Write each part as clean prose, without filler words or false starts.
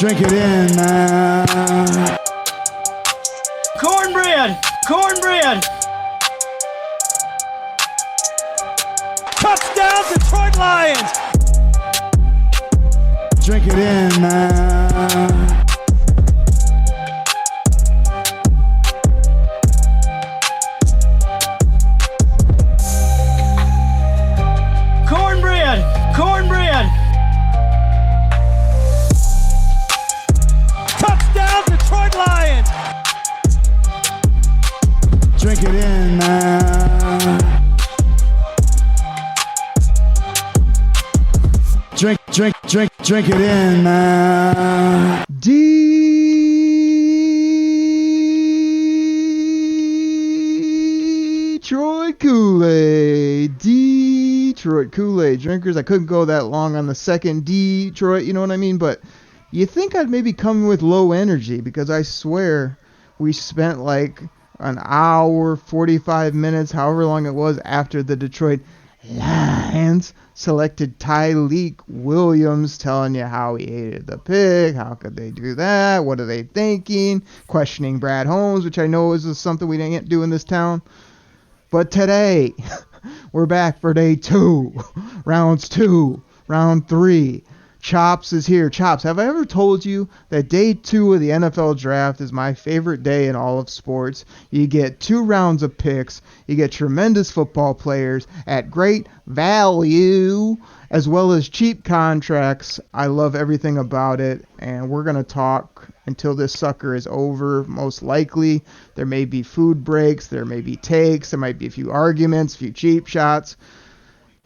Drink it in, man. Cornbread! Cornbread! Touchdown, Detroit Lions! Drink it in, man. Cornbread! Cornbread! Touchdown, Detroit Lions! Drink it in, man. Drink it in, man. Detroit Koolaid. Detroit Koolaid drinkers. I couldn't go that long on the second Detroit, you know what I mean? But you think I'd maybe come with low energy, because I swear we spent like an hour, 45 minutes, however long it was, after the Detroit Lions selected Tyleik Williams, telling you how he hated the pick, how could they do that, what are they thinking, questioning Brad Holmes, which I know is something we didn't do in this town. But today, we're back for day 2, rounds 2, round 3. Chops is here. Chops, have I ever told you that day 2 of the NFL draft is my favorite day in all of sports? You get 2 rounds of picks. You get tremendous football players at great value, as well as cheap contracts. I love everything about it, and we're going to talk until this sucker is over, most likely. There may be food breaks. There may be takes. There might be a few arguments, a few cheap shots.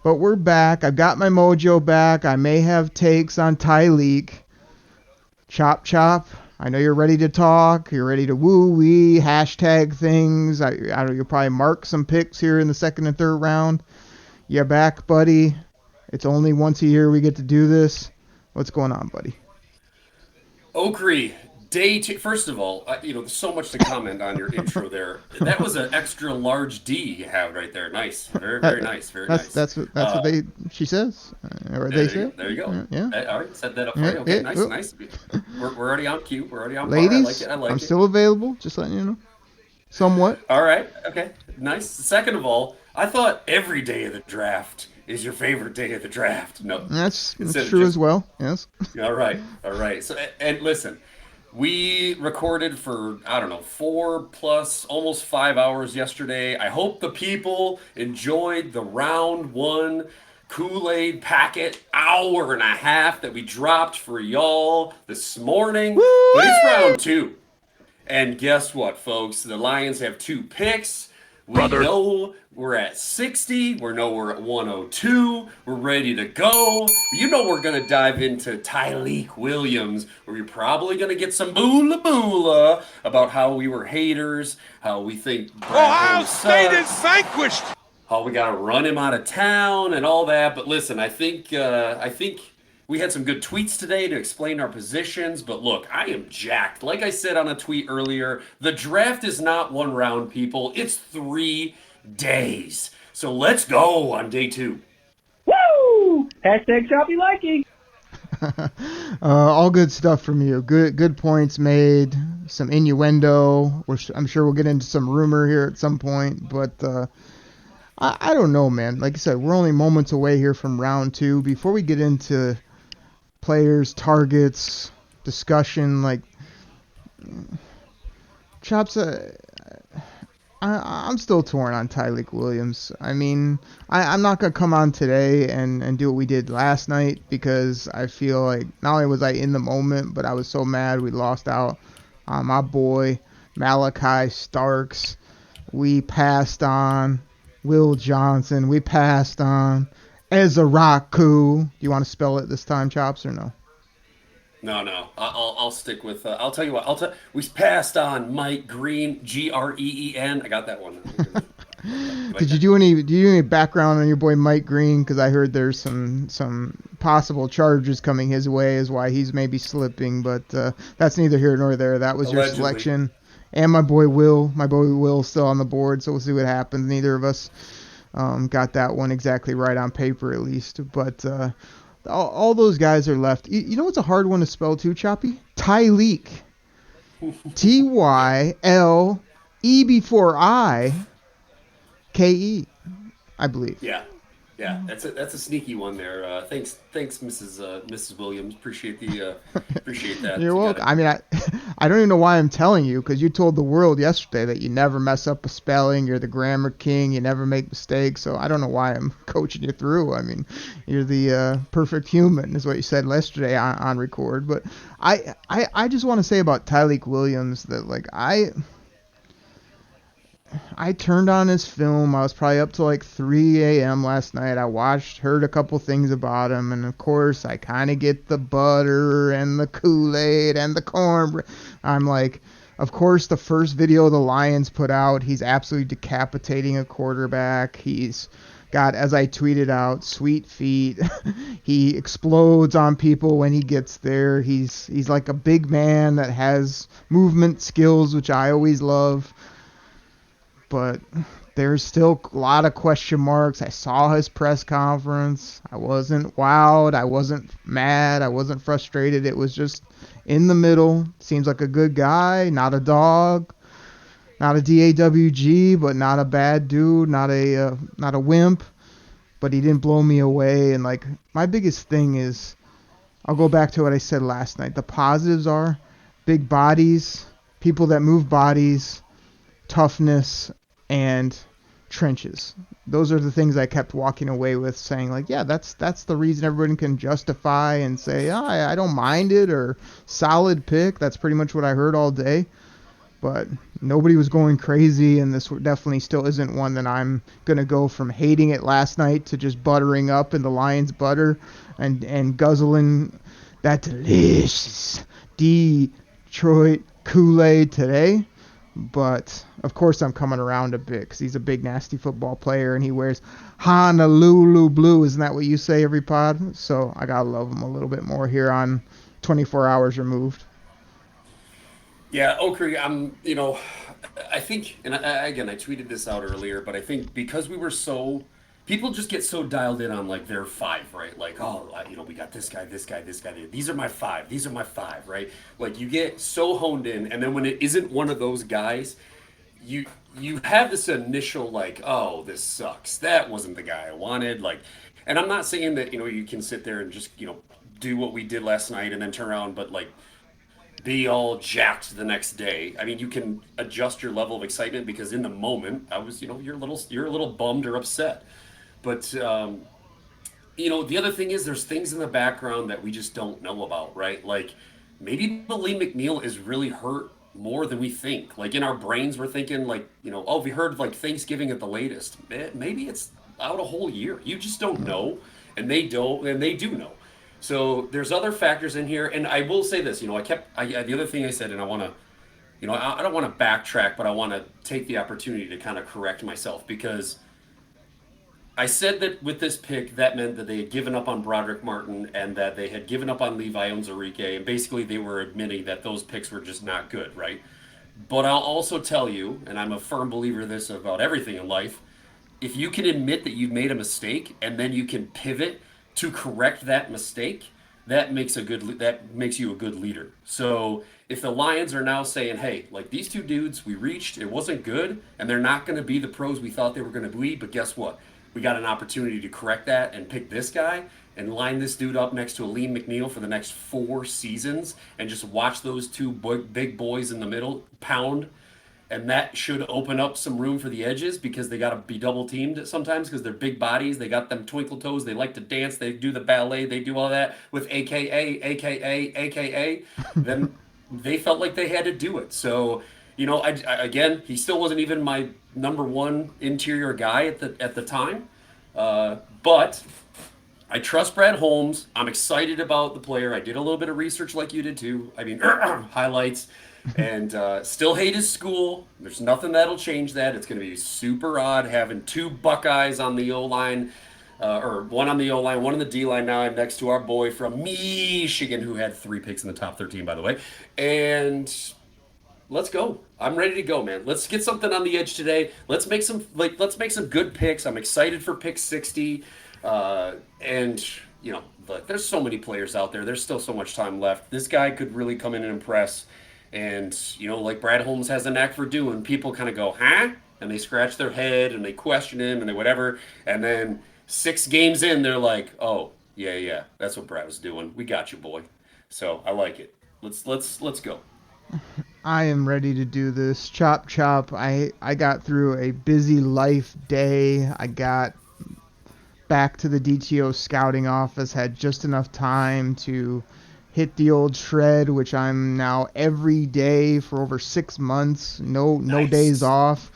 But we're back. I've got my mojo back. I may have takes on Tyleik. Chop. I know you're ready to talk. You're ready to woo-wee, hashtag things. I don't know, you'll probably mark some picks here in the second and third round. You're back, buddy. It's only once a year we get to do this. What's going on, buddy? Okri, day 2. First of all, there's so much to comment on your intro there. That was an extra large D you have right there. Nice. Very, very nice. Very nice. That's what she says. Or they say. There you go. Yeah. All right. Set that up for you. Okay. Nice. We're already on cue. We're already on Ladies, par. I like it. I'm still available. Just letting you know. Somewhat. All right. Okay. Nice. Second of all, I thought every day of the draft is your favorite day of the draft. No. That's true as well. Yes. All right. So, and listen. We recorded for, 4 plus almost 5 hours yesterday. I hope the people enjoyed the round 1 Kool-Aid packet hour and a half that we dropped for y'all this morning. Woo! But it's round 2. And guess what, folks? The Lions have 2 picks. We know we're at 60. We know we're at 102. We're ready to go. You know we're going to dive into Tyleik Williams, where you're probably going to get some boola about how we were haters, how we think Ohio State is vanquished! How we got to run him out of town and all that. But listen, I think we had some good tweets today to explain our positions, but look, I am jacked. Like I said on a tweet earlier, the draft is not 1 round, people. It's 3 days. So let's go on day 2. Woo! Hashtag choppy liking. All good stuff from you. Good points made. Some innuendo. I'm sure we'll get into some rumor here at some point, but I don't know, man. Like I said, we're only moments away here from round 2. Before we get into players, targets, discussion, like Chops, I'm still torn on Tyleik Williams. I mean, I'm not going to come on today and do what we did last night, because I feel like not only was I in the moment, but I was so mad we lost out on my boy Malachi Starks. We passed on Will Johnson. We passed on Ezaraku. Do you want to spell it this time, Chops, or no? No. I'll stick with. I'll tell you what. We passed on Mike Green, Green. I got that one. Did you do any background on your boy Mike Green? Because I heard there's some possible charges coming his way, is why he's maybe slipping. But that's neither here nor there. That was Allegedly. Your selection. And my boy Will still on the board. So we'll see what happens. Neither of us got that one exactly right on paper, at least. But all those guys are left. You know what's a hard one to spell too, Choppy? Tyleek. T-Y-L-E before I-K-E, I believe. Yeah. Yeah, that's a sneaky one there. Thanks, Mrs. Williams. Appreciate that. You're welcome. I mean, I don't even know why I'm telling you, because you told the world yesterday that you never mess up a spelling. You're the grammar king. You never make mistakes. So I don't know why I'm coaching you through. I mean, you're the perfect human, is what you said yesterday on record. But I just want to say about Tyleek Williams that, like, I turned on his film. I was probably up till like 3 a.m. last night. I heard a couple things about him, and of course I kind of get the butter and the Kool-Aid and the corn. I'm like, of course the first video the Lions put out, he's absolutely decapitating a quarterback. He's got, as I tweeted out, sweet feet. He explodes on people when he gets there. He's like a big man that has movement skills, which I always love. But there's still a lot of question marks. I saw his press conference. I wasn't wowed. I wasn't mad. I wasn't frustrated. It was just in the middle. Seems like a good guy, not a dog, not a DAWG, but not a bad dude, not a wimp. But he didn't blow me away. And like, my biggest thing is, I'll go back to what I said last night. The positives are big bodies, people that move bodies, toughness, and trenches. Those are the things I kept walking away with, saying like, yeah, that's the reason everyone can justify and say, oh, I don't mind it, or solid pick. That's pretty much what I heard all day. But nobody was going crazy, and this definitely still isn't one that I'm going to go from hating it last night to just buttering up in the Lions butter and guzzling that delicious Detroit Kool-Aid today. But, of course, I'm coming around a bit because he's a big, nasty football player, and he wears Honolulu blue. Isn't that what you say every pod? So I got to love him a little bit more here on 24 Hours Removed. Yeah, Okri, I think, and I tweeted this out earlier, but I think because we were people just get so dialed in on, like, their five, right? Like, we got this guy. These are my five, right? Like, you get so honed in, and then when it isn't one of those guys, you have this initial, like, oh, this sucks. That wasn't the guy I wanted. Like, and I'm not saying that, you can sit there and just, do what we did last night and then turn around, but, like, be all jacked the next day. I mean, you can adjust your level of excitement, because in the moment, I was, you're a little bummed or upset. But, the other thing is there's things in the background that we just don't know about, right? Like, maybe Lee McNeil is really hurt more than we think. Like, in our brains, we're thinking, like, we heard, like, Thanksgiving at the latest. Maybe it's out a whole year. You just don't know, and they do know. So there's other factors in here, and I will say this, the other thing I said, and I want to, I don't want to backtrack, but I want to take the opportunity to kind of correct myself, because I said that with this pick, that meant that they had given up on Broderick Martin and that they had given up on Levi Onwuzurike, and basically they were admitting that those picks were just not good, right? But I'll also tell you, and I'm a firm believer of this about everything in life, if you can admit that you've made a mistake and then you can pivot to correct that mistake, that makes you a good leader. So if the Lions are now saying, hey, like, these two dudes we reached, it wasn't good, and they're not going to be the pros we thought they were going to be, but guess what? We got an opportunity to correct that and pick this guy and line this dude up next to Lee McNeil for the next 4 seasons and just watch those two big boys in the middle pound. And that should open up some room for the edges, because they got to be double teamed sometimes because they're big bodies. They got them twinkle toes. They like to dance. They do the ballet. They do all that with AKA. Then they felt like they had to do it. So, again, he still wasn't even my number one interior guy at the time. But I trust Brad Holmes. I'm excited about the player. I did a little bit of research like you did too. I mean, highlights. And still hate his school. There's nothing that'll change that. It's going to be super odd having 2 Buckeyes on the O-line, or one on the O-line, one on the D-line now. I'm next to our boy from Michigan, who had 3 picks in the top 13, by the way. And let's go. I'm ready to go, man. Let's get something on the edge today. Let's make some good picks. I'm excited for pick 60. And But there's so many players out there. There's still so much time left. This guy could really come in and impress. And, like Brad Holmes has a knack for doing, people kind of go, huh? And they scratch their head and they question him and they whatever. And then 6 games in, they're like, oh, yeah, that's what Brad was doing. We got you, boy. So I like it. Let's go. I am ready to do this. Chop. I got through a busy life day. I got back to the DTO scouting office, had just enough time to hit the old shred, which I'm now every day for over 6 months. No days off.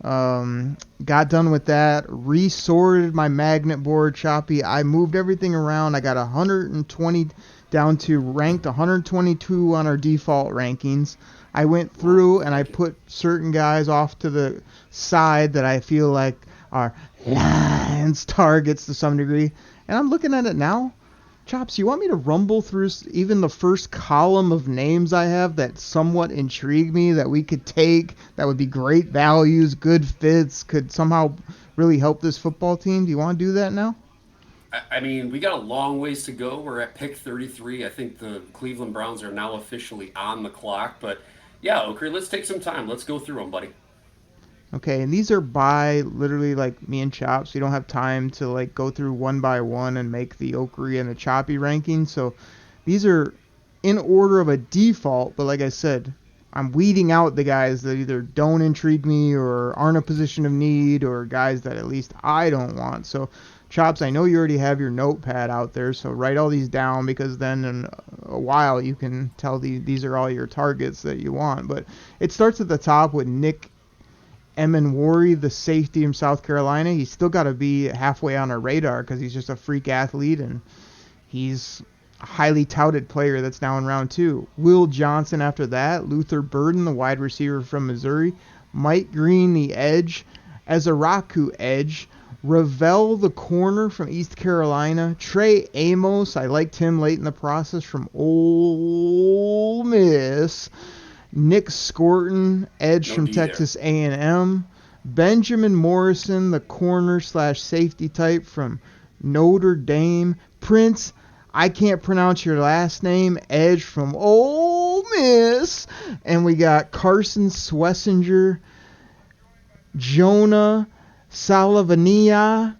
Got done with that. Resorted my magnet board, Choppy. I moved everything around. I got 120 down to ranked 122 on our default rankings. I went through and I put certain guys off to the side that I feel like are Lions targets to some degree. And I'm looking at it now. Chops, you want me to rumble through even the first column of names I have that somewhat intrigue me, that we could take, that would be great values, good fits, could somehow really help this football team? Do you want to do that now? I mean, we got a long ways to go. We're at pick 33. I think the Cleveland Browns are now officially on the clock. But, yeah, Okri, let's take some time. Let's go through them, buddy. Okay, and these are by literally like me and Chops. We don't have time to like go through one by one and make the Okri and the Choppy ranking. So these are in order of a default. But like I said, I'm weeding out the guys that either don't intrigue me or aren't a position of need, or guys that at least I don't want. So Chops, I know you already have your notepad out there, so write all these down, because then in a while you can tell these are all your targets that you want. But it starts at the top with Nick Emmanwori, the safety from South Carolina. He's still got to be halfway on our radar because he's just a freak athlete, and he's a highly touted player that's now in round 2. Will Johnson after that. Luther Burden, the wide receiver from Missouri. Mike Green, the edge. Ezaraku, edge. Ravel, the corner from East Carolina. Trey Amos, I liked him late in the process, from Ole Miss. Nick Scorton, edge from Texas A&M. Benjamin Morrison, the corner/safety type from Notre Dame. Prince, I can't pronounce your last name, edge from Ole Miss. And we got Carson Swessinger, Jonah Salavania,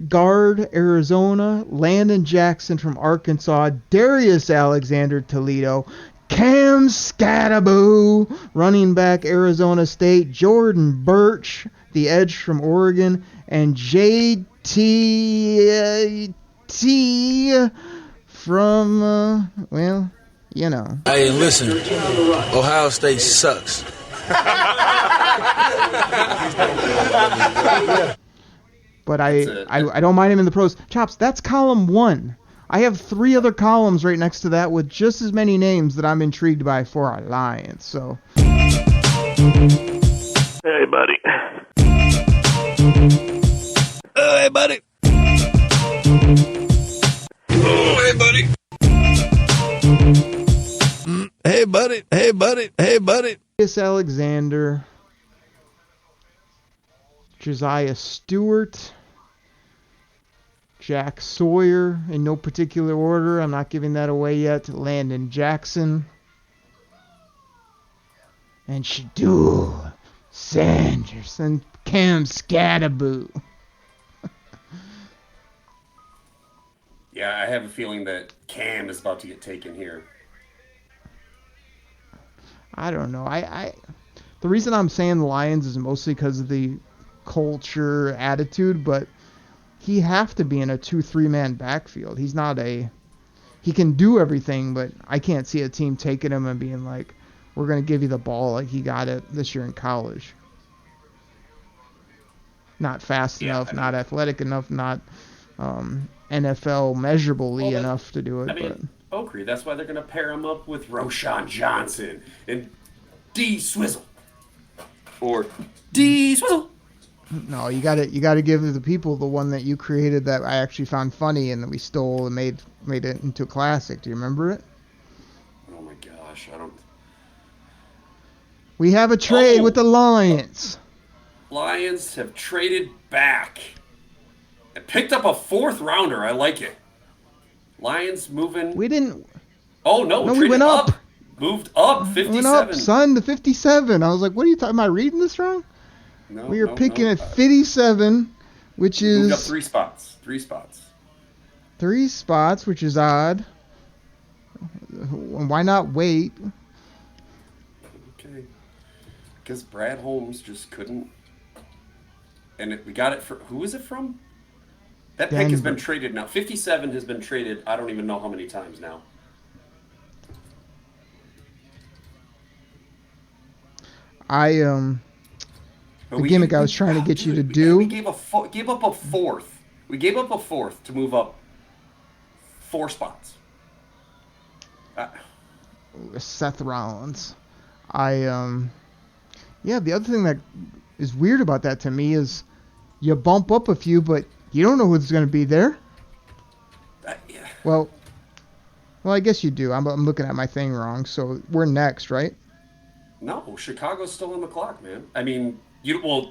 guard, Arizona. Landon Jackson from Arkansas. Darius Alexander, Toledo. Cam Scattaboo, running back, Arizona State. Jordan Birch, the edge from Oregon. And JT from, Hey, listen, Ohio State sucks. But I don't mind him in the pros. Chops, that's column 1. I have 3 other columns right next to that with just as many names that I'm intrigued by for our Lions. So. Hey, buddy. Hey, buddy. Hey, buddy. Hey, buddy. Hey, buddy. Hey, buddy. Alexander. Josiah Stewart. Jack Sawyer, in no particular order. I'm not giving that away yet. Landon Jackson. And Shadul Sanders and Cam Scattaboo. Yeah, I have a feeling that Cam is about to get taken here. I don't know. The reason I'm saying the Lions is mostly because of the culture, attitude, but he have to be in a 2-3 man backfield. He can do everything, but I can't see a team taking him and being like, we're going to give you the ball like he got it this year in college. Not fast enough, not athletic enough, not NFL measurably enough to do it. Okri, that's why they're going to pair him up with Roshan Johnson and D Swizzle. Or D Swizzle. No, you got to give the people the one that you created that I actually found funny and that we stole and made it into a classic. Do you remember it? Oh my gosh, I don't. We have a trade with the Lions. Lions have traded back and picked up a 4th rounder. I like it. Lions moving. We didn't. Oh, no. No, we went up. Moved up 57. Went up, son, to 57. I was like, what are you talking? Am I reading this wrong? No, we are picking at 57, which is... Moved up 3 spots. 3 spots. 3 spots, which is odd. Why not wait? Okay. Because Brad Holmes just couldn't... And we got it for... Who is it from? That pick has been traded now. 57 has been traded, I don't even know how many times now. The gimmick I was trying to get you to do. We gave up a fourth. We gave up a fourth to move up 4 spots. Seth Rollins. Yeah, the other thing that is weird about that to me is you bump up a few, but you don't know who's going to be there. Yeah. Well, I guess you do. I'm looking at my thing wrong. So we're next, right? No, Chicago's still on the clock, man. I mean, you know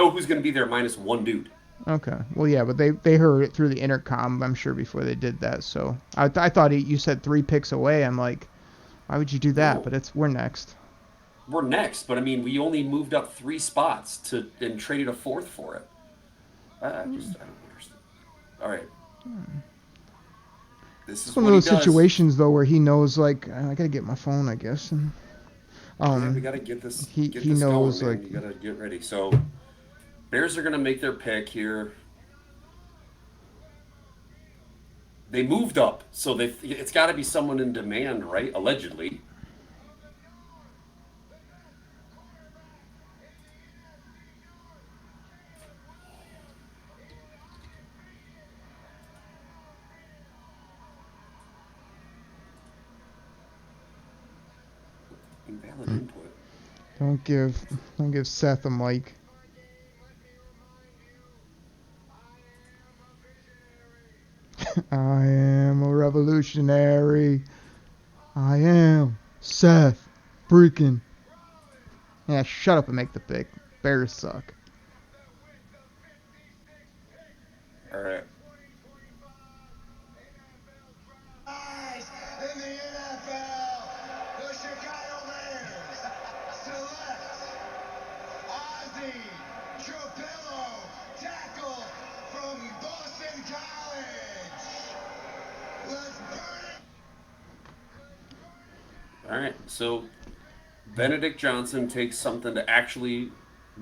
who's going to be there minus 1 dude. Okay. Well, yeah, but they heard it through the intercom, I'm sure, before they did that. So I thought you said 3 picks away. I'm like, why would you do that? No. But we're next. We're next, but I mean, we only moved up 3 spots and traded a 4th for it. I don't understand. All right. This is one of those situations though where he knows, like, I gotta get my phone, I guess. And, we gotta get this. He knows, going, like, you gotta get ready. So, Bears are gonna make their pick here. They moved up, so it's got to be someone in demand, right? Allegedly. Invalid input. Don't give Seth a mic. I am a revolutionary. I am Seth freaking. Yeah, shut up and make the pick. Bears suck. All right. In the NFL, the Chicago Bears select Ozzy Trapello, tackle from Boston College. Let's burn it. All right. So Benedict Johnson takes something to actually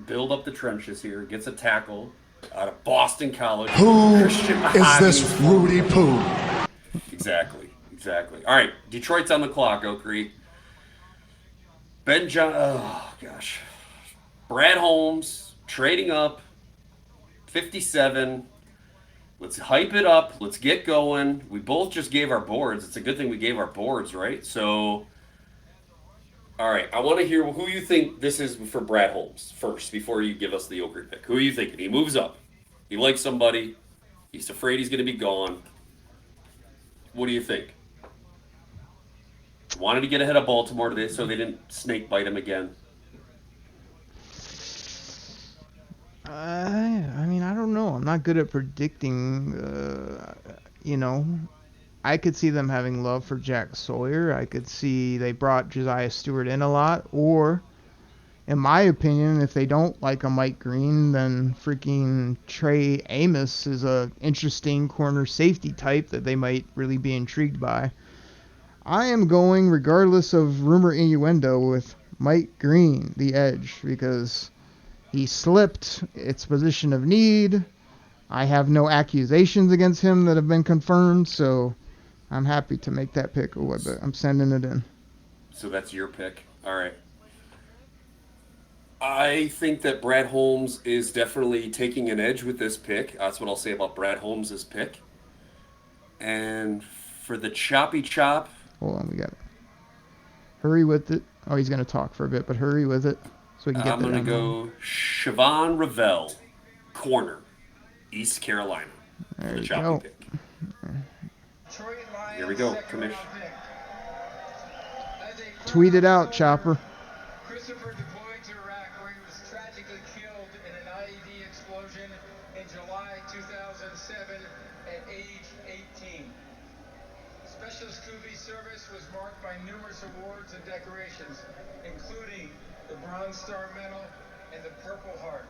build up the trenches here. Gets a tackle out of Boston College. Who is this Rudy Poo? Exactly. All right, Detroit's on the clock, Oakrey. Oh, gosh. Brad Holmes trading up, 57. Let's hype it up. Let's get going. We both just gave our boards. It's a good thing we gave our boards, right? So, all right, I want to hear who you think this is for Brad Holmes first before you give us the Oakrey pick. Who are you thinking? He moves up. He likes somebody. He's afraid he's going to be gone. What do you think? Wanted to get ahead of Baltimore today so they didn't snake bite him again. I mean, I don't know. I'm not good at predicting. I could see them having love for Jack Sawyer. I could see they brought Josiah Stewart in a lot. Or, in my opinion, if they don't like a Mike Green, then freaking Trey Amos is a interesting corner safety type that they might really be intrigued by. I am going, regardless of rumor innuendo, with Mike Green, the edge, because he slipped its position of need. I have no accusations against him that have been confirmed, so I'm happy to make that pick. I'm sending it in. So that's your pick. All right. I think that Brad Holmes is definitely taking an edge with this pick. That's what I'll say about Brad Holmes' pick. And for the choppy chop... Hold on, we got it. Hurry with it. Oh, he's going to talk for a bit, but hurry with it so we can get I'm going to go Siobhan Ravel, corner, East Carolina. There for the you choppy go. pick. Here we go, Commish. Tweet it out, Chopper. Christopher deployed to Iraq, where he was tragically killed in an IED explosion in July 2007 at age 18. of Scooby's service was marked by numerous awards and decorations, including the Bronze Star Medal and the Purple Heart.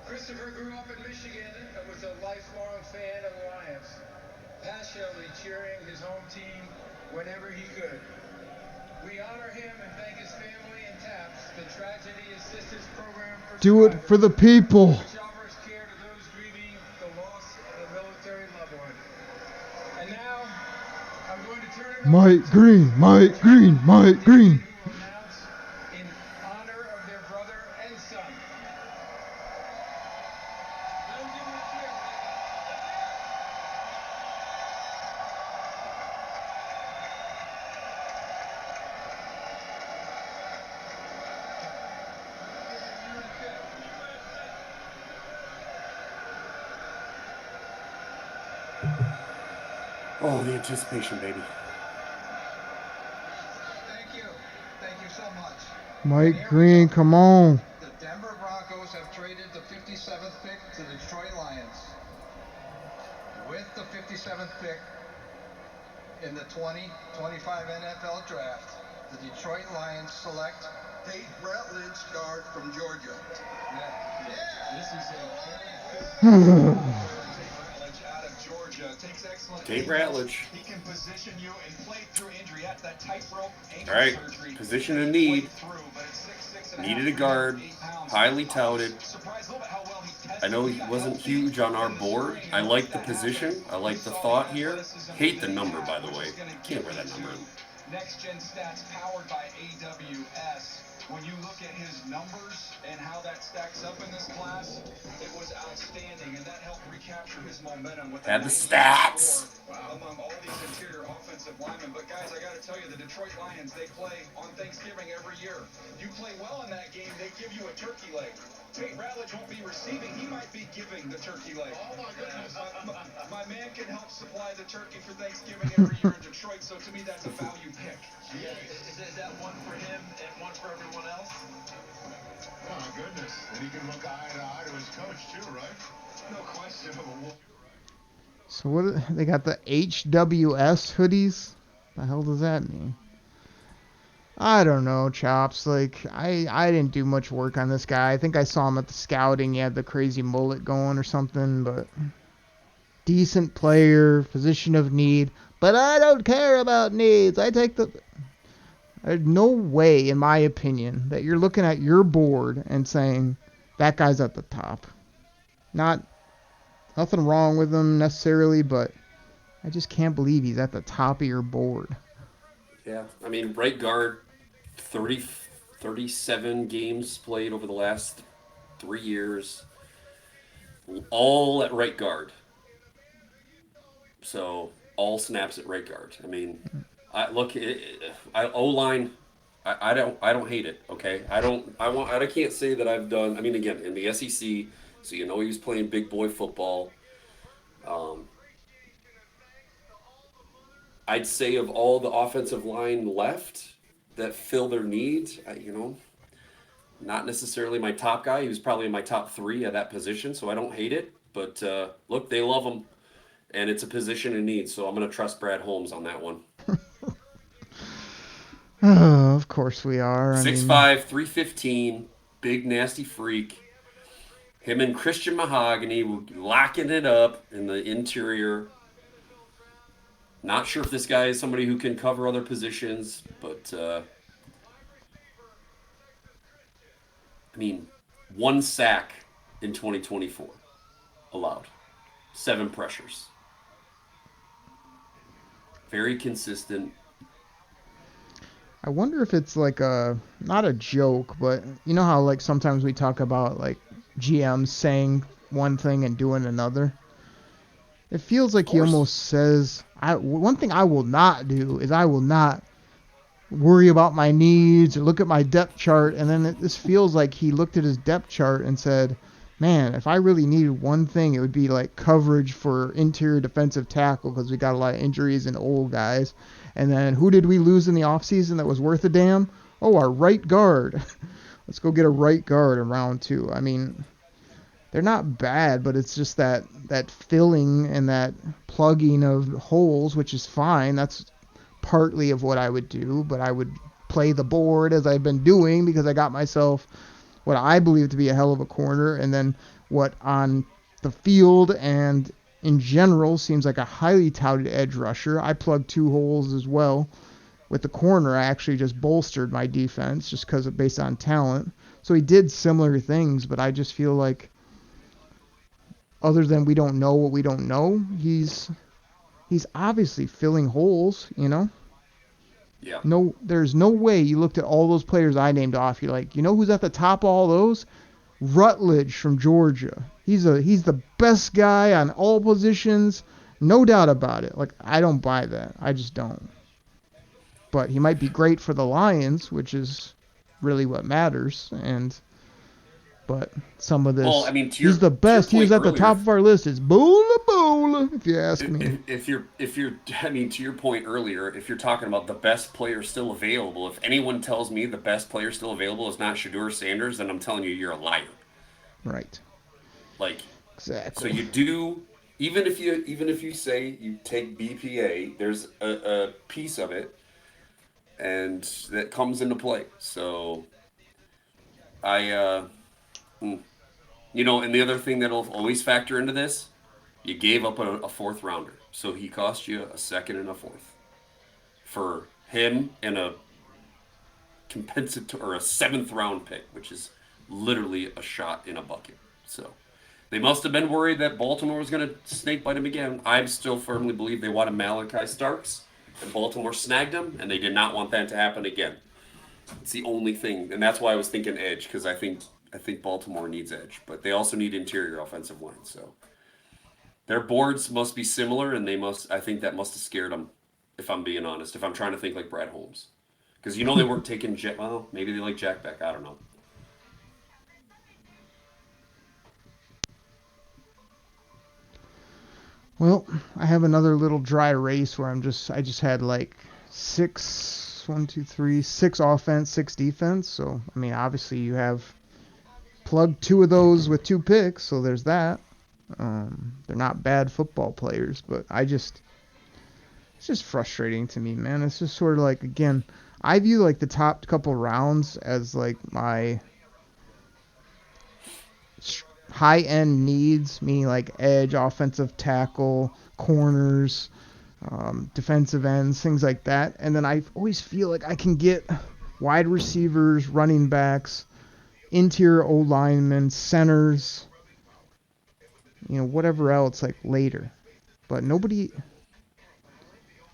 Christopher grew up in Michigan and was a lifelong fan of the Lions, passionately cheering his home team whenever he could. We honor him and thank his family and TAPS, the Tragedy Assistance Program for Do it for the people. which offers care to those grieving the loss of a military loved one. And now, I'm going to turn it over Mike to Green, Mike Green, Mike Green. who will announce in honor of their brother and son. Let him give him a cheer. Oh, the anticipation, baby. Thank you. Thank you so much. Mike Green, come on. The Denver Broncos have traded the 57th pick to the Detroit Lions. With the 57th pick in the 2025 NFL Draft, the Detroit Lions select Tate Ratledge, guard from Georgia. This is Out of Georgia. Takes excellent. Tate Ratledge. He can position you and play through injury. At that tightrope ankle All right, surgery. position of need. Needed a guard, highly touted. I know he wasn't huge on our board. I like the position. I like the thought here. Hate the number, by the way. Can't wear that number. Next Gen Stats powered by AWS. When you look at his numbers and how that stacks up in this class, it was outstanding, and that helped recapture his momentum with Add the stats. among all these interior offensive linemen. But guys, I got to tell you, the Detroit Lions, they play on Thanksgiving every year. You play well in that game, they give you a turkey leg. Tate Ratledge won't be receiving, he might be giving the turkey leg. Oh my goodness. My man can help supply the turkey for Thanksgiving every year in Detroit, so to me that's a value pick. Yeah, is that one for him and one for everyone else? Oh my goodness. And he can look eye to eye to his coach too, right? No question. So what? They got the HWS hoodies. The hell does that mean? I don't know, Chops. Like, I didn't do much work on this guy. I think I saw him at the scouting. He had the crazy mullet going or something, but decent player, position of need. But I don't care about needs. I take the... There's no way, in my opinion, that you're looking at your board and saying, that guy's at the top. Nothing wrong with him necessarily, but I just can't believe he's at the top of your board. Yeah, I mean, right guard, 37 games played over the last 3 years, all at right guard. So, all snaps at right guard. I mean, O-line, I don't hate it, okay? I can't say that I've done, I mean, again, in the SEC, so you know he was playing big boy football. I'd say of all the offensive line left that fill their needs, not necessarily my top guy. He was probably in my top 3 at that position, so I don't hate it. But look, they love him, and it's a position in need, so I'm going to trust Brad Holmes on that one. Oh, of course we are. 6'5", 315, big nasty freak. Him and Christian Mahogany were locking it up in the interior. Not sure if this guy is somebody who can cover other positions, but I mean, 1 sack in 2024 allowed, 7 pressures. Very consistent. I wonder if it's like not a joke, but you know how like sometimes we talk about like GMs saying one thing and doing another? It feels like he almost says, one thing I will not do is I will not worry about my needs or look at my depth chart. And then this feels like he looked at his depth chart and said, man, if I really needed one thing, it would be like coverage for interior defensive tackle because we got a lot of injuries and old guys. And then who did we lose in the offseason that was worth a damn? Oh, our right guard. Let's go get a right guard in round 2. I mean, they're not bad, but it's just that filling and that plugging of holes, which is fine. That's partly of what I would do, but I would play the board as I've been doing because I got myself what I believe to be a hell of a corner, and then what on the field and in general seems like a highly touted edge rusher. I plugged 2 holes as well. With the corner, I actually just bolstered my defense just because of based on talent. So he did similar things, but I just feel like other than we don't know what we don't know, he's obviously filling holes, you know? Yeah. No, there's no way you looked at all those players I named off. You're like, you know who's at the top of all those? Rutledge from Georgia. He's the best guy on all positions, no doubt about it. Like, I don't buy that. I just don't. But he might be great for the Lions, which is really what matters. But some of this, well, I mean, he's the best. He was at the top of our list. It's Bola, if you ask me. If you're, I mean, to your point earlier, if you're talking about the best player still available, if anyone tells me the best player still available is not Shedeur Sanders, then I'm telling you, you're a liar. Right. Like, exactly. So you do, even if you say you take BPA, there's a piece of it, and that comes into play. So you know, and the other thing that'll always factor into this, you gave up a 4th rounder. So he cost you a 2nd and a 4th. For him and a compensatory or a 7th round pick, which is literally a shot in a bucket. So they must have been worried that Baltimore was going to snake bite him again. I still firmly believe they wanted Malachi Starks, and Baltimore snagged him, and they did not want that to happen again. It's the only thing, and that's why I was thinking edge, because I think Baltimore needs edge, but they also need interior offensive line. So their boards must be similar, and I think that must have scared them, if I'm being honest, if I'm trying to think like Brad Holmes. Because, you know, they weren't taking well, maybe they like Jack Beck. I don't know. Well, I have another little dry race where I just had like 6 offense, 6 defense. So, I mean, obviously you have plugged 2 of those with 2 picks, so there's that. They're not bad football players, but it's just frustrating to me, man. It's just sort of like, again, I view like the top couple rounds as like my high-end needs, meaning like edge, offensive tackle, corners, defensive ends, things like that. And then I always feel like I can get wide receivers, running backs, interior O-linemen, centers, you know, whatever else, like later. But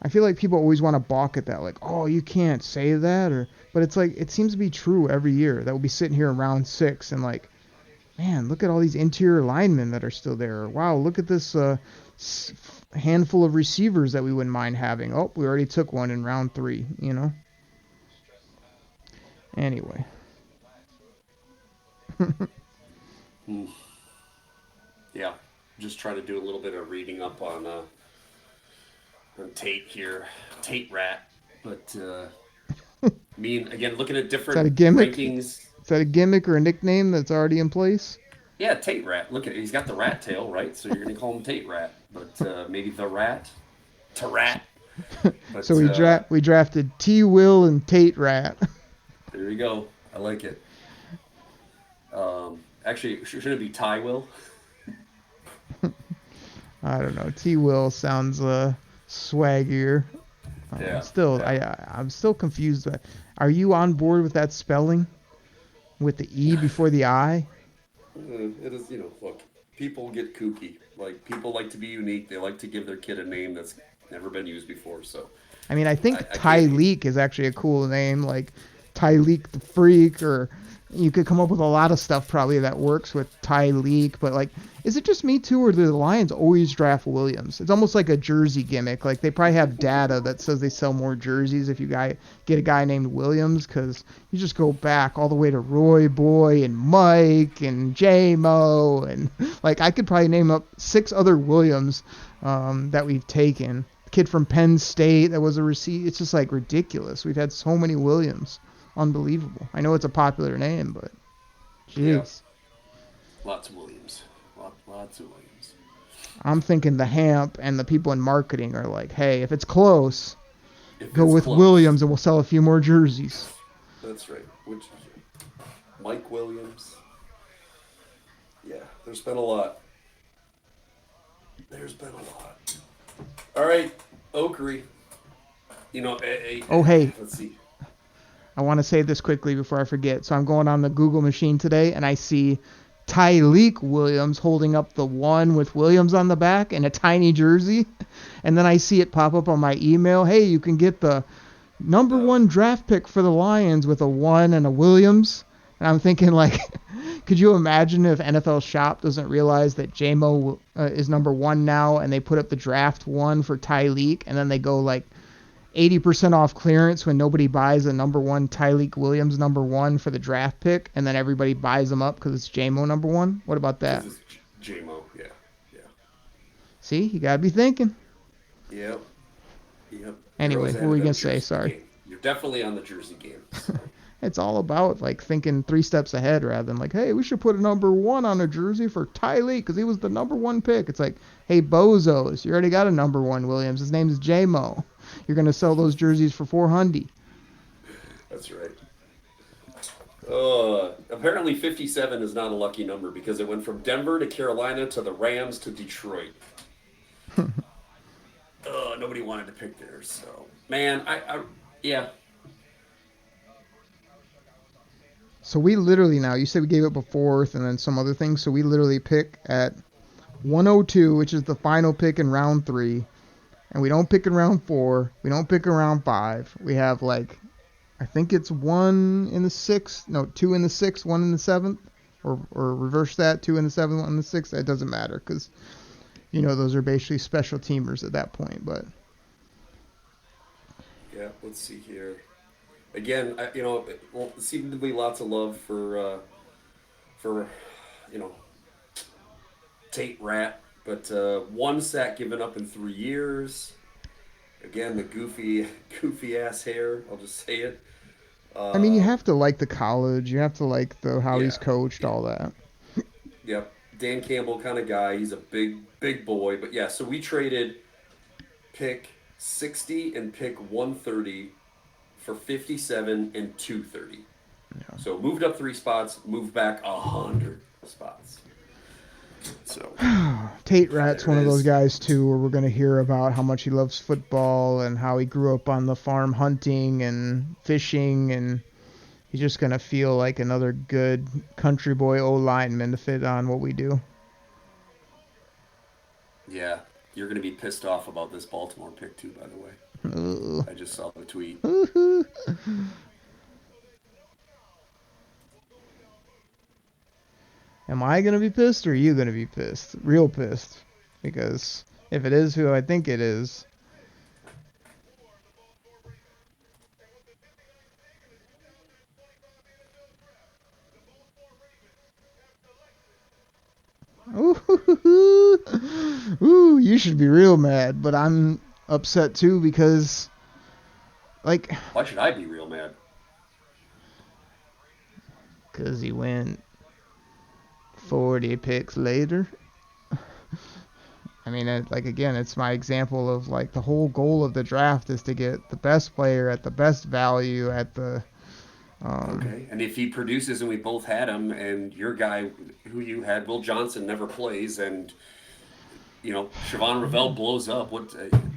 I feel like people always want to balk at that, like, oh, you can't say that, but it's like, it seems to be true every year that we'll be sitting here in round 6 and like, man, look at all these interior linemen that are still there. Or, wow, look at this handful of receivers that we wouldn't mind having. Oh, we already took one in round 3, you know? Anyway. Yeah, just trying to do a little bit of reading up on Tate here. Tate Rat. But, I mean, again, looking at different rankings. Is that a gimmick or a nickname that's already in place? Yeah, Tate Rat. Look at it. He's got the rat tail, right? So you're going to call him Tate Rat. But maybe the Rat. Rat. But, so we drafted T. Will and Tate Rat. There you go. I like it. Actually, should it be Ty Will? I don't know. T. Will sounds swaggier. Yeah. I'm still confused. Are you on board with that spelling? With the E before the I? It is, you know, look, people get kooky. Like, people like to be unique. They like to give their kid a name that's never been used before, so. I mean, I think Tyleek is actually a cool name, like Tyleek the Freak, or you could come up with a lot of stuff probably that works with Tyleek, but like, is it just me too, or do the Lions always draft Williams? It's almost like a jersey gimmick. Like, they probably have data that says they sell more jerseys if you get a guy named Williams, because you just go back all the way to Roy Boy and Mike and J-Mo, and like, I could probably name up 6 other Williams that we've taken. Kid from Penn State that was a receiver. It's just like ridiculous. We've had so many Williams. Unbelievable. I know it's a popular name, but jeez. Lots of Williams. Lots of Williams. I'm thinking the Hamp and the people in marketing are like, hey, if it's close, go with close. Williams and we'll sell a few more jerseys. That's right. Mike Williams. Yeah, there's been a lot. All right, Oakery. Hey. Let's see. I want to say this quickly before I forget. So I'm going on the Google machine today, and I see Tyleek Williams holding up the 1 with Williams on the back in a tiny jersey. And then I see it pop up on my email. Hey, you can get the number 1 draft pick for the Lions with a 1 and a Williams. And I'm thinking, like, could you imagine if NFL Shop doesn't realize that J-Mo is number 1 now, and they put up the draft 1 for Tyleek, and then they go, like, 80% off clearance when nobody buys a number 1 Tyleek Williams number 1 for the draft pick, and then everybody buys them up because it's J-Mo number 1? What about that? This is J-Mo, yeah. See, you gotta be thinking. Yep. Anyway, what were we gonna say? Sorry. Game. You're definitely on the jersey game. So. It's all about like thinking 3 steps ahead rather than like, hey, we should put a number 1 on a jersey for Tyleek because he was the number 1 pick. It's like, hey, bozos, you already got a number 1 Williams. His name is J-Mo. You're gonna sell those jerseys for $400. That's right. Apparently 57 is not a lucky number because it went from Denver to Carolina to the Rams to Detroit. Nobody wanted to pick there, so man, yeah. So we literally now, you said we gave up a 4th and then some other things, so we literally pick at 102, which is the final pick in round 3, and we don't pick in round 4, we don't pick in round 5. We have like, I think it's 1 in the 6th, no, 2 in the 6th, 1 in the 7th, or reverse that, 2 in the 7th, 1 in the 6th. It doesn't matter because, those are basically special teamers at that point, but. Yeah, let's see here. Again, seemed to be lots of love for Tate Rat, but 1 sack given up in 3 years. Again, the goofy ass hair. I'll just say it. I mean, you have to like the college. You have to like how he's coached, all that. Yep, Dan Campbell kind of guy. He's a big boy. But yeah, so we traded pick 60 and pick 130 for 57 and 230. Yeah. So moved up 3 spots, moved back 100 spots. So Tate Rat's one of those guys too, where we're going to hear about how much he loves football and how he grew up on the farm hunting and fishing, and he's just going to feel like another good country boy O-lineman to fit on what we do. Yeah, you're going to be pissed off about this Baltimore pick too, by the way. I just saw the tweet. Am I going to be pissed or are you going to be pissed? Real pissed. Because if it is who I think it is. Ooh, you should be real mad, but I'm upset too because, like... Why should I be real mad? Because he went 40 picks later. I mean, again, it's my example of, like, the whole goal of the draft is to get the best player at the best value at the... okay, and if he produces and we both had him, and your guy who you had, Will Johnson, never plays, and... Siobhan Revelle blows up.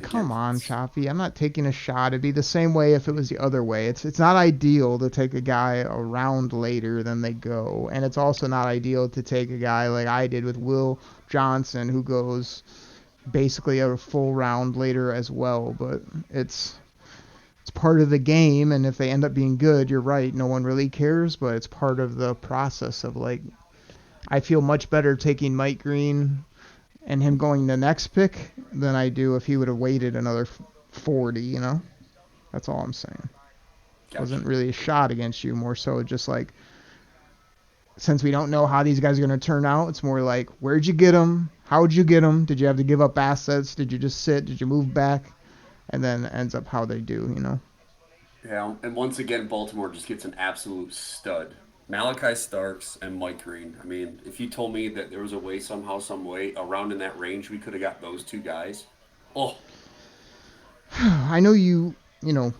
Come on, Choppy. I'm not taking a shot. It'd be the same way if it was the other way. It's not ideal to take a guy a round later than they go. And it's also not ideal to take a guy like I did with Will Johnson, who goes basically a full round later as well. But it's part of the game, and if they end up being good, you're right. No one really cares, but it's part of the process of, like, I feel much better taking Mike Green and him going the next pick than I do if he would have waited another 40, That's all I'm saying. Gotcha. It wasn't really a shot against you, more so just like, since we don't know how these guys are going to turn out, it's more like, where'd you get them? How'd you get them? Did you have to give up assets? Did you just sit? Did you move back? And then it ends up how they do, Yeah, and once again, Baltimore just gets an absolute stud Malachi Starks and Mike Green. I mean, if you told me that there was a way, somehow, some way, around in that range, we could have got those two guys. Oh. I know you know,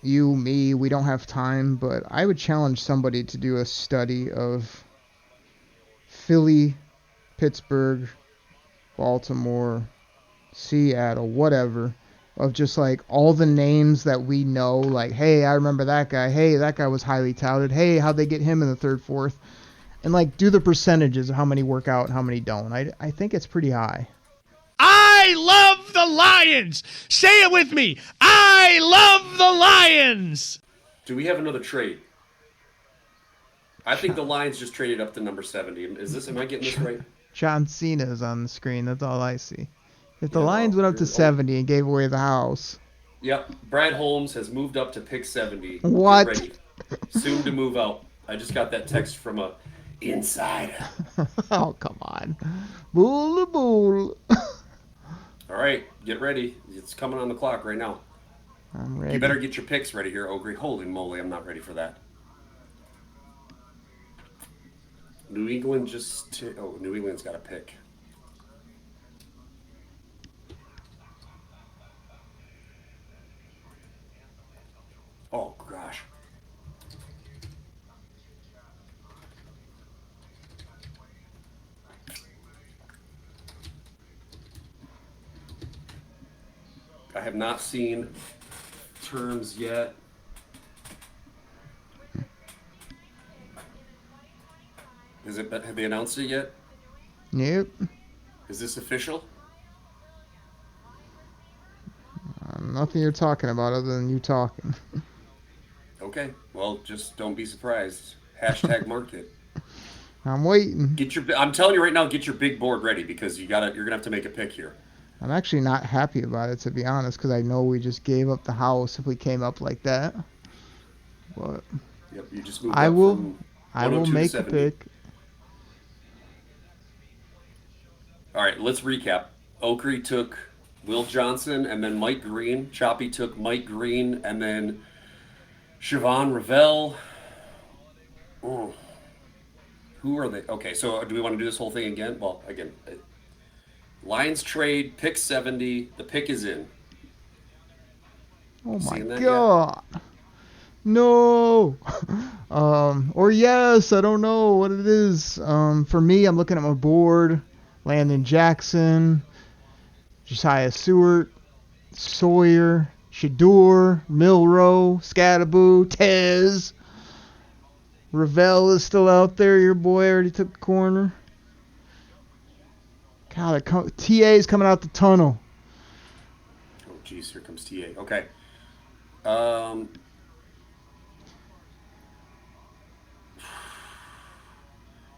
you, me, we don't have time, but I would challenge somebody to do a study of Philly, Pittsburgh, Baltimore, Seattle, whatever, of just like all the names that we know, like, hey, I remember that guy, hey, that guy was highly touted, hey, how'd they get him in the third, fourth, and like do the percentages of how many work out and how many don't. I think it's pretty high. I love the Lions. Say it with me. I love the Lions. Do we have another trade? I think the Lions just traded up to number 70. Am I getting this right? John Cena's on the screen. That's all I see. If the Lions went up to 70 and gave away the house. Yep. Brad Holmes has moved up to pick 70. What? Get ready. Soon to move out. I just got that text from a insider. Oh, come on. Bull, bull. All right. Get ready. It's coming on the clock right now. I'm ready. You better get your picks ready here, Ogre. Holy moly, I'm not ready for that. New England New England's got a pick. Oh, gosh. I have not seen terms yet. Have they announced it yet? Nope. Is this official? Nothing you're talking about other than you talking. Okay. Well, just don't be surprised. Hashtag market. I'm waiting. I'm telling you right now, get your big board ready because you're gonna have to make a pick here. I'm actually not happy about it, to be honest, because I know we just gave up the house if we came up like that. But yep, you just moved I up will from I will 102 to make a 70. pick. All right, let's recap. Oakley took Will Johnson and then Mike Green. Choppy took Mike Green and then Siobhan Ravel. Oh. Who are they? Okay, so do we want to do this whole thing again? Well, again, Lions trade, pick 70. The pick is in. Oh my God. No. Or yes, I don't know what it is. For me, I'm looking at my board. Landon Jackson, Josiah Seward, Sawyer, Shador, Milrow, Scattaboo, Tez. Ravel is still out there. Your boy already took the corner. God, TA's coming out the tunnel. Oh, geez, here comes TA. Okay.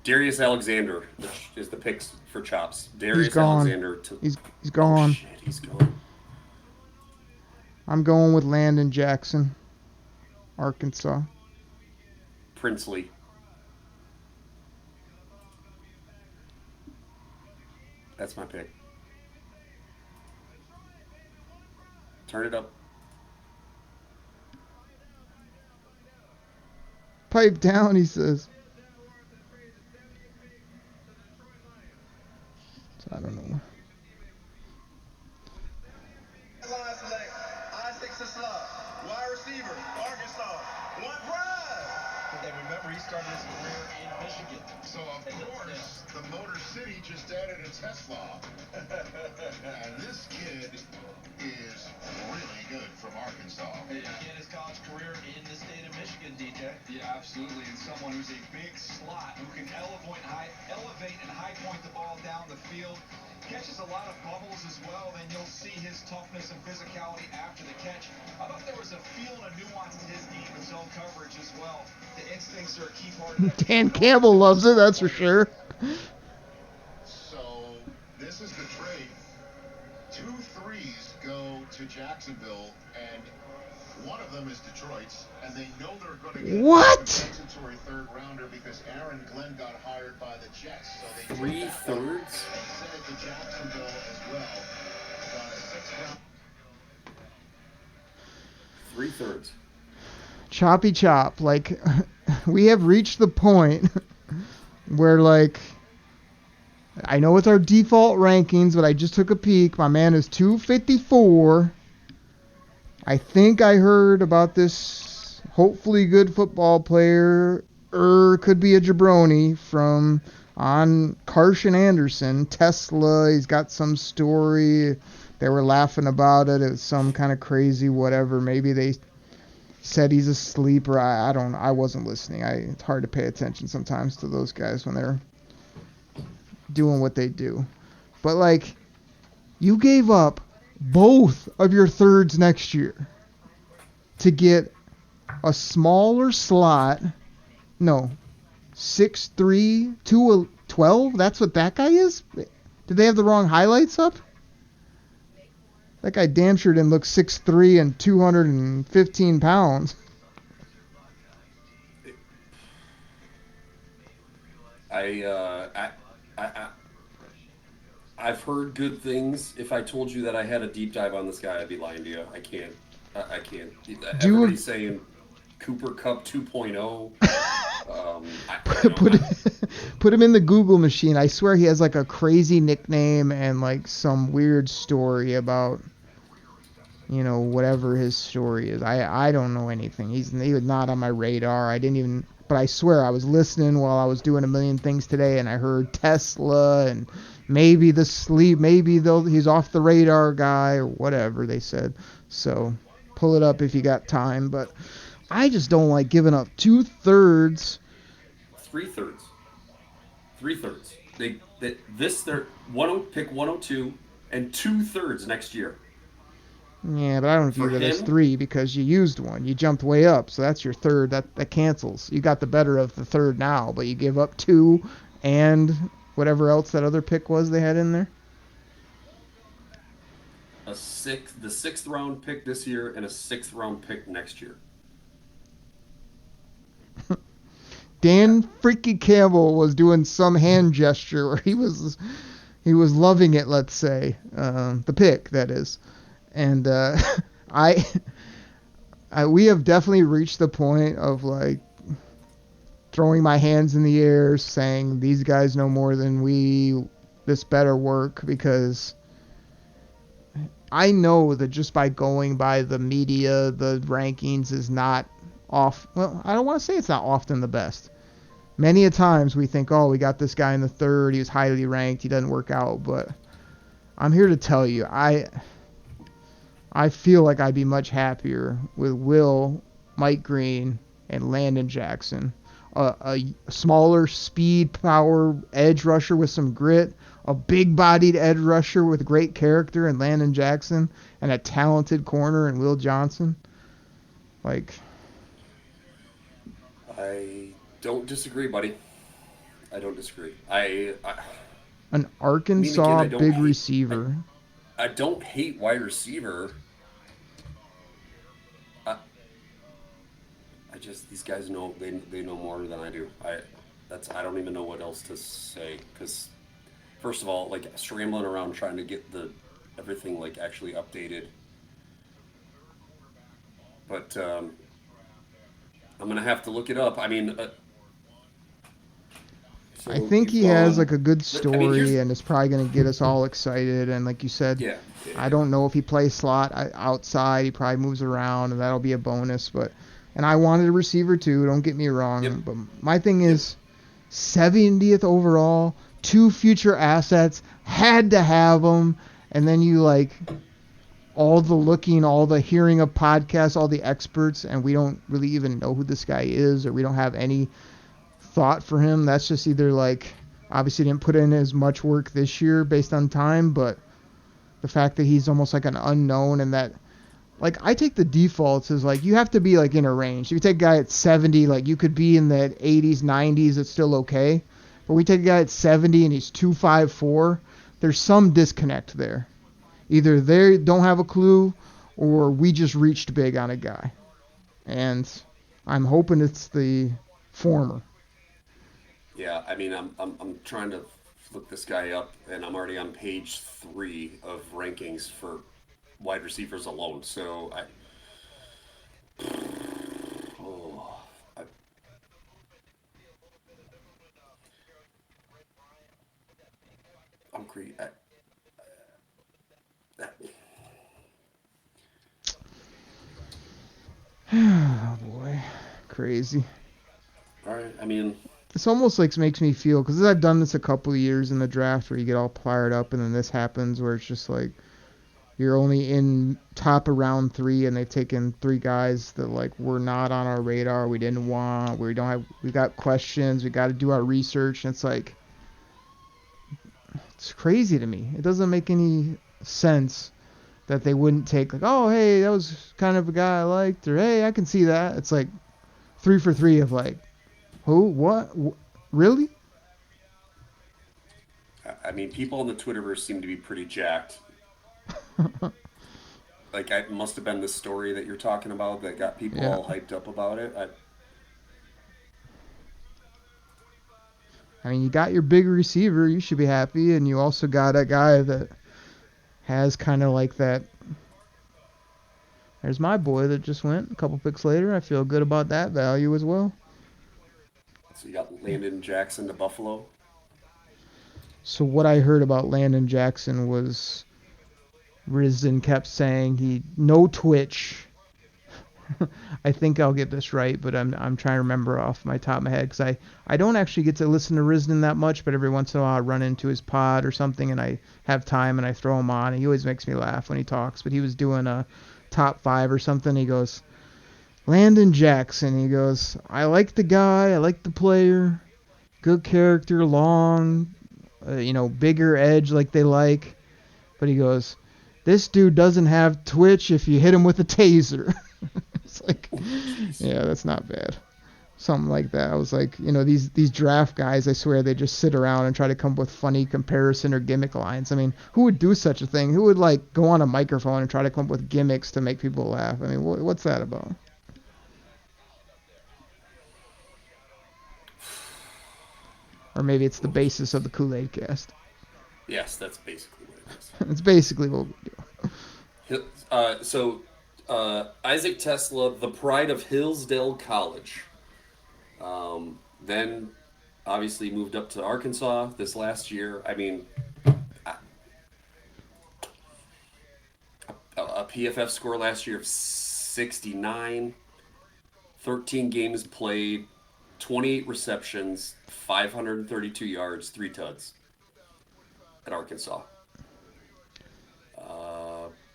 Darius Alexander is the picks for Chops. Darius He's gone. Alexander. He's gone. Oh, shit, he's gone. I'm going with Landon Jackson, Arkansas. Princely. That's my pick. Turn it up. Pipe down, he says. So I don't know. Wide receiver, Arkansas. One prize. And remember, he started his career in Michigan. So, of course, the Motor City just added a Tesla. And this kid is really good from Arkansas. He began his college career in the state of Michigan, DJ. Yeah, absolutely. And someone who's a big slot who can elevate and high point the ball down the field. Catches a lot of bubbles as well. Then you'll see his toughness and physicality after the catch. I thought there was a feel and a nuance to his game and zone coverage as well. The instincts are a key part of that. Dan Campbell loves it, that's for sure. So, this is the trade. 2 threes go to Jacksonville, and one of them is Detroit's, and they know they're going to get What? a compensatory third rounder because Aaron Glenn got hired by the Jets. So they 3 thirds? They sent it to Jacksonville as well. Got a 6th round. 3 thirds. choppy chop. Like, we have reached the point where, like, I know it's our default rankings, but I just took a peek. My man is 254. I think I heard about this hopefully good football player, could be a jabroni, from on Carson Anderson, Tesla. He's got some story. They were laughing about it. It was some kind of crazy whatever. Maybe they said he's a sleeper. I don't know. I wasn't listening. It's hard to pay attention sometimes to those guys when they're doing what they do. But, like, you gave up both of your thirds next year to get a smaller slot. No, 6'3", 212? That's what that guy is? Did they have the wrong highlights up? That guy damn sure didn't look 6'3" and 215 pounds. I've heard good things. If I told you that I had a deep dive on this guy, I'd be lying to you. I can't. Everybody's saying Cooper Cup 2.0. Put him in the Google machine. I swear he has like a crazy nickname and like some weird story about, you know, whatever his story is. I don't know anything. He was not on my radar. I didn't even. But I swear I was listening while I was doing a million things today, and I heard Tesla and maybe he's off the radar guy or whatever they said. So pull it up if you got time. But I just don't like giving up 2/3. 3/3. 3/3. They're pick 102 and 2/3 next year. Yeah, but I don't view that as 3 because you used one. You jumped way up, so that's your third. That cancels. You got the better of the third now, but you give up 2 and whatever else that other pick was they had in there. The 6th round pick this year and a 6th round pick next year. Dan Freaky Campbell was doing some hand gesture where he was loving it, let's say. The pick, that is. And we have definitely reached the point of like throwing my hands in the air saying these guys know more than we, this better work, because I know that just by going by the media, the rankings is not off. Well, I don't want to say it's not often the best. Many a times we think, oh, we got this guy in the third, he was highly ranked, he doesn't work out, but I'm here to tell you, I feel like I'd be much happier with Will, Mike Green, and Landon Jackson. A smaller speed, power edge rusher with some grit, a big-bodied edge rusher with great character in Landon Jackson, and a talented corner in Will Johnson. Like, I don't disagree, buddy. I don't disagree. An Arkansas big receiver. I don't hate wide receiver. These guys know they know more than I do. I don't even know what else to say, because first of all, like, scrambling around trying to get everything like actually updated. But I'm gonna have to look it up. I mean, I think he has like a good story, and it's probably going to get us all excited. And like you said, yeah. I don't know if he plays slot outside. He probably moves around, and that'll be a bonus. And I wanted a receiver too. Don't get me wrong. Yep. But my thing is, 70th overall, 2 future assets, had to have them. And then you like all the looking, all the hearing of podcasts, all the experts, and we don't really even know who this guy is, or we don't have any thought for him. That's just either like, obviously didn't put in as much work this year based on time, but the fact that he's almost like an unknown, and that, like, I take the defaults as like you have to be like in a range. If you take a guy at 70, like you could be in the 80s, 90s, it's still okay. But we take a guy at 70 and he's 254, there's some disconnect there. Either they don't have a clue, or we just reached big on a guy. And I'm hoping it's the former. Yeah, I mean, I'm trying to look this guy up, and I'm already on page 3 of rankings for wide receivers alone. So Oh boy, crazy. All right, I mean, it's almost like makes me feel, because I've done this a couple of years in the draft where you get all fired up and then this happens where it's just like you're only in top of round 3 and they've taken 3 guys that like were not on our radar, we didn't want, we got questions, we got to do our research, and it's like, it's crazy to me. It doesn't make any sense that they wouldn't take like, oh hey, that was kind of a guy I liked, or hey, I can see that. It's like 3 for 3 of like, who, what, really? I mean, people on the Twitterverse seem to be pretty jacked. Like, it must have been the story that you're talking about that got people all hyped up about it. I mean, you got your big receiver, you should be happy, and you also got a guy that has kind of like that. There's my boy that just went a couple picks later. I feel good about that value as well. So you got Landon Jackson to Buffalo. So what I heard about Landon Jackson was Risden kept saying no Twitch. I think I'll get this right, but I'm trying to remember off my top of my head, because I don't actually get to listen to Risden that much, but every once in a while I run into his pod or something and I have time and I throw him on, and he always makes me laugh when he talks. But he was doing a top 5 or something. He goes, Landon Jackson, he goes, I like the guy, I like the player, good character, long, bigger edge like they like, but he goes, this dude doesn't have Twitch if you hit him with a taser. It's like, yeah, that's not bad. Something like that. I was like, these draft guys, I swear they just sit around and try to come up with funny comparison or gimmick lines. I mean, who would do such a thing? Who would like go on a microphone and try to come up with gimmicks to make people laugh? I mean, what's that about? Or maybe it's the basis of the Koolaid Cast. Yes, that's basically what it is. It's basically what we do. Isaac Tesla, the pride of Hillsdale College. Then obviously moved up to Arkansas this last year. I mean, a PFF score last year of 69, 13 games played, 28 receptions, 532 yards, 3 tuds at Arkansas.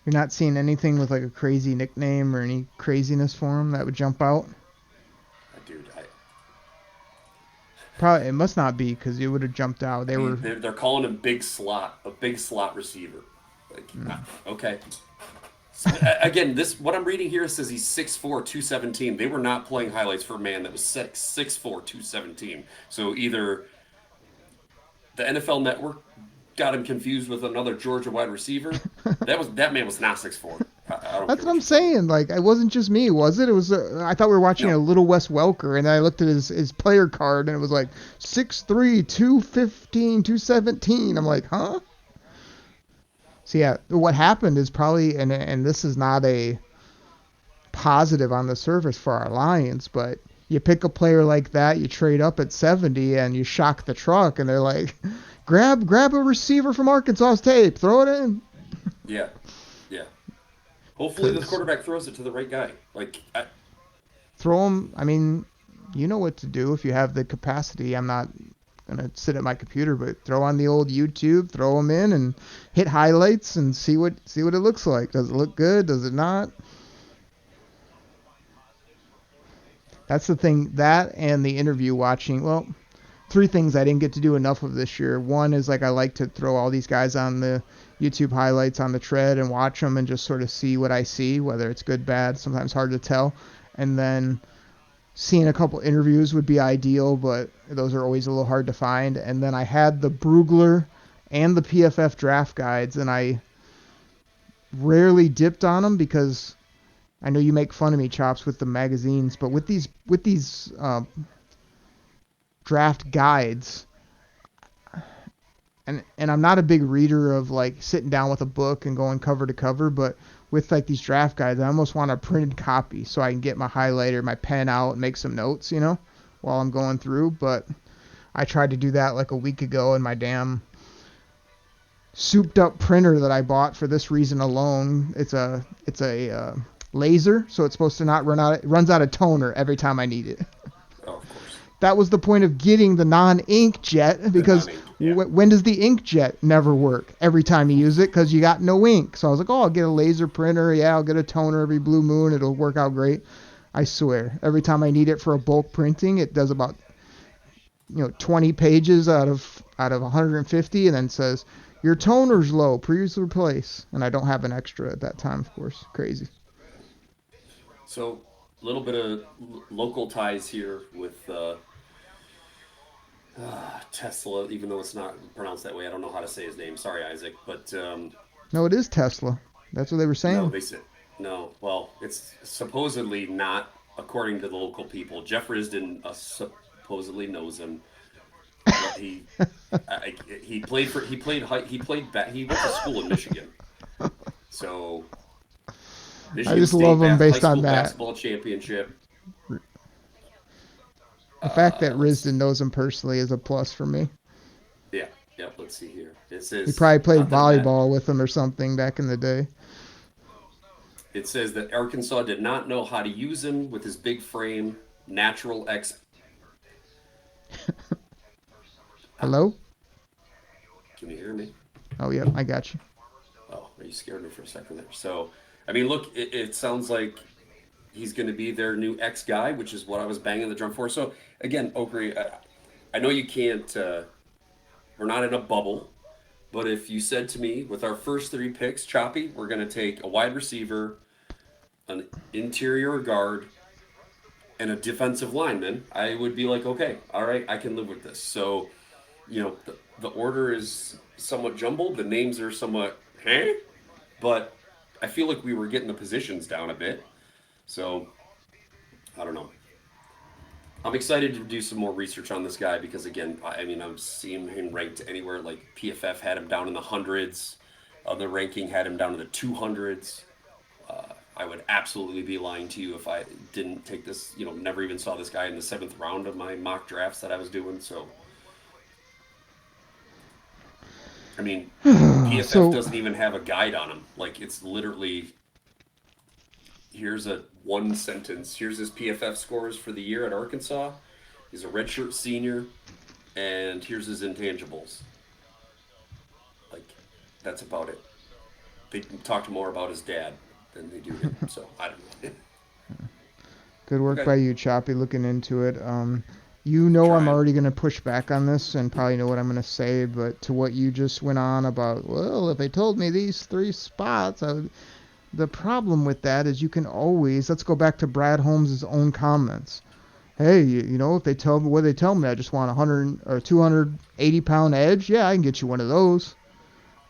You're not seeing anything with like a crazy nickname or any craziness for him that would jump out? Dude, probably it must not be, because it would have jumped out. They're calling him a big slot receiver. Like, okay. So, again, what I'm reading here says he's 6'4", 217. They were not playing highlights for a man that was 6'4", 217. So either the NFL Network got him confused with another Georgia wide receiver. That man was not 6'4". That's what I'm saying. Like, it wasn't just me, was it? It was. I thought we were watching a little Wes Welker, and then I looked at his player card, and it was like 6'3", 215, 217. I'm like, huh? So yeah, what happened is probably, and this is not a positive on the surface for our Lions, but you pick a player like that, you trade up at 70, and you shock the truck, and they're like, grab a receiver from Arkansas's tape, throw it in. Yeah. Hopefully the quarterback throws it to the right guy. Throw him. I mean, you know what to do if you have the capacity. I'm not gonna sit at my computer, but throw on the old YouTube, throw them in, and hit highlights and see what it looks like. Does it look good? Does it not? That's the thing. That and the interview watching. Well, 3 things I didn't get to do enough of this year. One is like I like to throw all these guys on the YouTube highlights on the tread and watch them and just sort of see what I see, whether it's good, bad, sometimes hard to tell. And then seeing a couple interviews would be ideal, but those are always a little hard to find. And then I had the Brugler and the PFF draft guides, and I rarely dipped on them because I know you make fun of me, Chops, with the magazines, but with these draft guides, and I'm not a big reader of like sitting down with a book and going cover to cover, but with like these draft guides, I almost want a printed copy so I can get my highlighter, my pen out, and make some notes, while I'm going through. But I tried to do that like a week ago, and my damn souped up printer that I bought for this reason alone. It's a laser, so it's supposed to not run out. It runs out of toner every time I need it. Oh, of course. That was the point of getting the non-inkjet, because when does the inkjet never work? Every time you use it, because you got no ink. So I was like, oh, I'll get a laser printer. Yeah, I'll get a toner every blue moon. It'll work out great. I swear, every time I need it for a bulk printing, it does about 20 pages out of 150, and then says your toner's low, please replace. And I don't have an extra at that time, of course. Crazy. So a little bit of local ties here with Tesla, even though it's not pronounced that way. I don't know how to say his name. Sorry, Isaac. But no, it is Tesla. That's what they were saying. No, they said no. Well, it's supposedly not, according to the local people. Jeff Risden supposedly knows him. He went to school in Michigan. So Michigan I just State love him based on that. Basketball championship. The fact that Risden knows him personally is a plus for me. Yeah. Let's see here. It says he probably played volleyball with him or something back in the day. It says that Arkansas did not know how to use him with his big frame, natural X. Hello? Can you hear me? Oh, yeah, I got you. Oh, you scared me for a second there. So, I mean, look, it sounds like he's going to be their new X guy, which is what I was banging the drum for. So, again, Oakley, I know you can't, we're not in a bubble, but if you said to me, with our first 3 picks, Choppy, we're going to take a wide receiver, an interior guard, and a defensive lineman, I would be like, okay, all right, I can live with this. So, the order is somewhat jumbled. The names are somewhat, but I feel like we were getting the positions down a bit. So, I don't know. I'm excited to do some more research on this guy because, again, I'm seeing him ranked anywhere. Like PFF had him down in the hundreds. Other ranking had him down in the 200s. I would absolutely be lying to you if I didn't take this, never even saw this guy in the 7th round of my mock drafts that I was doing. So, I mean, PFF doesn't even have a guide on him. Like, it's literally, here's a one sentence. Here's his PFF scores for the year at Arkansas. He's a redshirt senior, and here's his intangibles. Like, that's about it. They talked more about his dad than they do him, so I don't know. Good work by you, Choppy, looking into it. I'm already going to push back on this and probably know what I'm going to say, but to what you just went on about, well, if they told me these 3 spots, the problem with that is you can always, let's go back to Brad Holmes' own comments. Hey, if they tell me I just want 100 or 280 pound edge, yeah, I can get you one of those.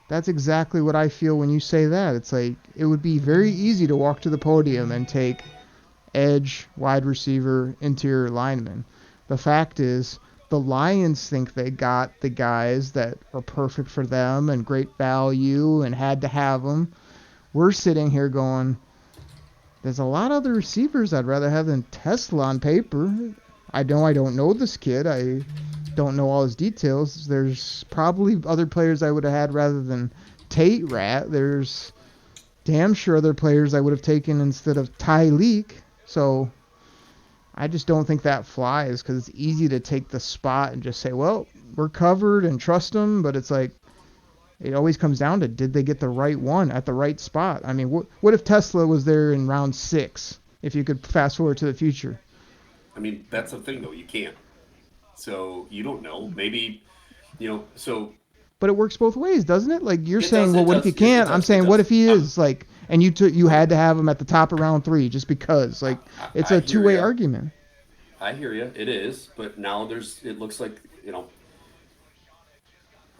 That's exactly what I feel when you say that. It's like, it would be very easy to walk to the podium and take edge, wide receiver, interior lineman. The fact is, the Lions think they got the guys that are perfect for them and great value and had to have them. We're sitting here going, there's a lot of other receivers I'd rather have than Tesla on paper. I don't know this kid. I don't know all his details. There's probably other players I would have had rather than Tate Rat. There's damn sure other players I would have taken instead of Tyleek. So I just don't think that flies because it's easy to take the spot and just say, well, we're covered and trust them. But it's like, it always comes down to, did they get the right one at the right spot? I mean, what if Tesla was there in round 6, if you could fast forward to the future? I mean, that's the thing, though. You can't. So you don't know. Maybe, so. But it works both ways, doesn't it? Like, you're saying, well, what if you can't? I'm saying, what if he is? Like, and you had to have him at the top of round 3 just because. Like, it's a two-way argument. I hear you. It is. But now it looks like,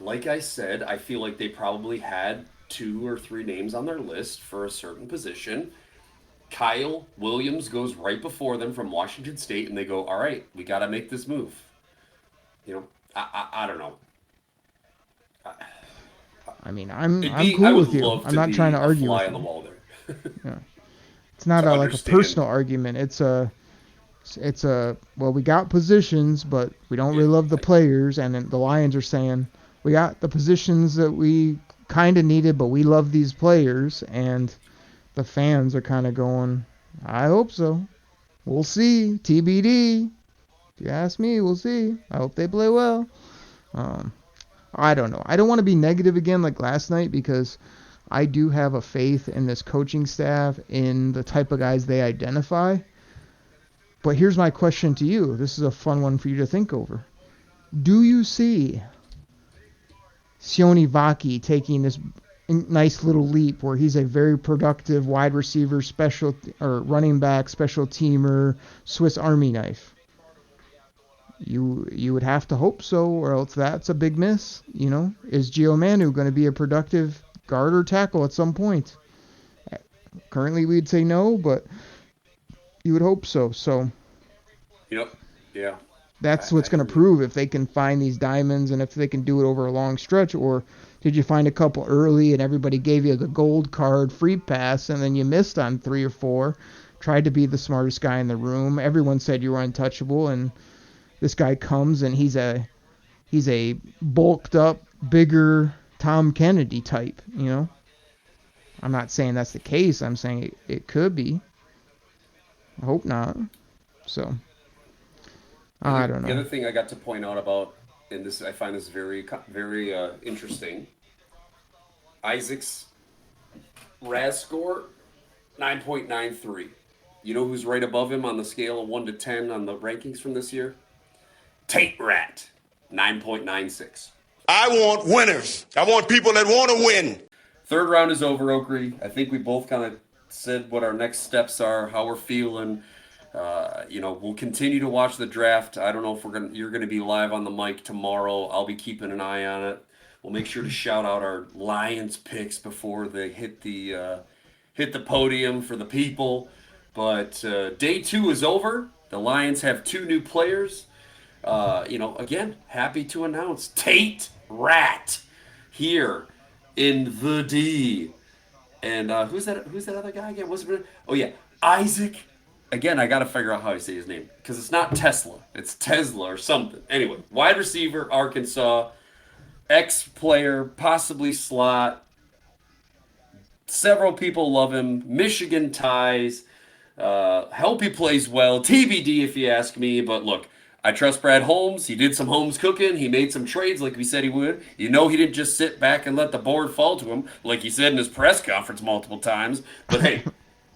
like I said, I feel like they probably had 2 or 3 names on their list for a certain position. Kyle Williams goes right before them from Washington State, and they go, all right, we got to make this move. I don't know. I'm cool with you. I'm not trying to argue with you. On the wall there. Yeah. It's not like a personal argument. It's a well, we got positions, but we don't really love the players, and then the Lions are saying, we got the positions that we kind of needed, but we love these players, and the fans are kind of going, I hope so. We'll see. TBD. If you ask me, we'll see. I hope they play well. I don't know. I don't want to be negative again like last night, because I do have a faith in this coaching staff, in the type of guys they identify. But here's my question to you. This is a fun one for you to think over. Do you see Sione Vaki taking this nice little leap where he's a very productive wide receiver, special or running back, special teamer, Swiss Army knife? You would have to hope so, or else that's a big miss. You know, is Gio Manu going to be a productive guard or tackle at some point? Currently, we'd say no, but you would hope so. So, yep, yeah. That's what's going to prove if they can find these diamonds and if they can do it over a long stretch. Or did you find a couple early and everybody gave you the gold card free pass and then you missed on 3 or 4, tried to be the smartest guy in the room. Everyone said you were untouchable, and this guy comes and he's a bulked up, bigger Tom Kennedy type, you know. I'm not saying that's the case. I'm saying it could be. I hope not. So, I don't know. The other thing I got to point out about, and this I find this very, very interesting. Isaac's RAS score, 9.93. You know who's right above him on the scale of 1 to 10 on the rankings from this year? Tate Rat, 9.96. I want winners. I want people that want to win. Third round is over, Oakrey. I think we both kind of said what our next steps are, how we're feeling. We'll continue to watch the draft. I don't know if you're gonna be live on the mic tomorrow. I'll be keeping an eye on it. We'll make sure to shout out our Lions picks before they hit the podium for the people. But day 2 is over. The Lions have 2 new players. Again, happy to announce Tate Rat here in the D. And who's that other guy again? Isaac. Again, I got to figure out how I say his name, because it's not Tesla. It's Tesla or something. Anyway, wide receiver, Arkansas, ex-player, possibly slot. Several people love him. Michigan ties. Hope he plays well. TBD if you ask me. But look, I trust Brad Holmes. He did some Holmes cooking. He made some trades like we said he would. You know, he didn't just sit back and let the board fall to him like he said in his press conference multiple times. But hey,